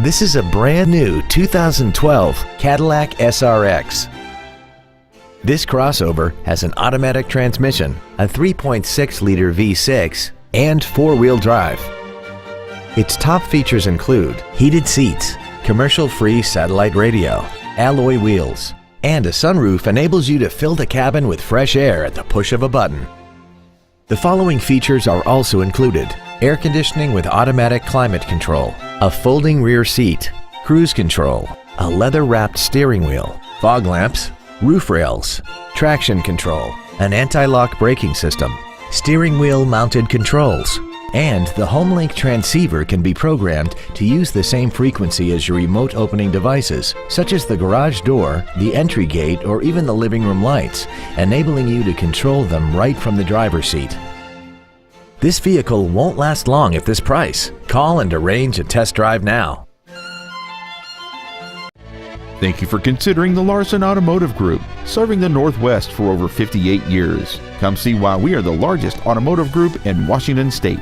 This is a brand new 2012 Cadillac SRX. This crossover has an automatic transmission, a 3.6-liter V6, and four-wheel drive. Its top features include heated seats, commercial-free satellite radio, alloy wheels, and a sunroof enables you to fill the cabin with fresh air at the push of a button. The following features are also included: air conditioning with automatic climate control, a folding rear seat, cruise control, a leather-wrapped steering wheel, fog lamps, roof rails, traction control, an anti-lock braking system, steering wheel mounted controls, and the HomeLink transceiver can be programmed to use the same frequency as your remote opening devices, such as the garage door, the entry gate, or even the living room lights, enabling you to control them right from the driver's seat. This vehicle won't last long at this price. Call and arrange a test drive now. Thank you for considering the Larson Automotive Group, serving the Northwest for over 58 years. Come see why we are the largest automotive group in Washington State.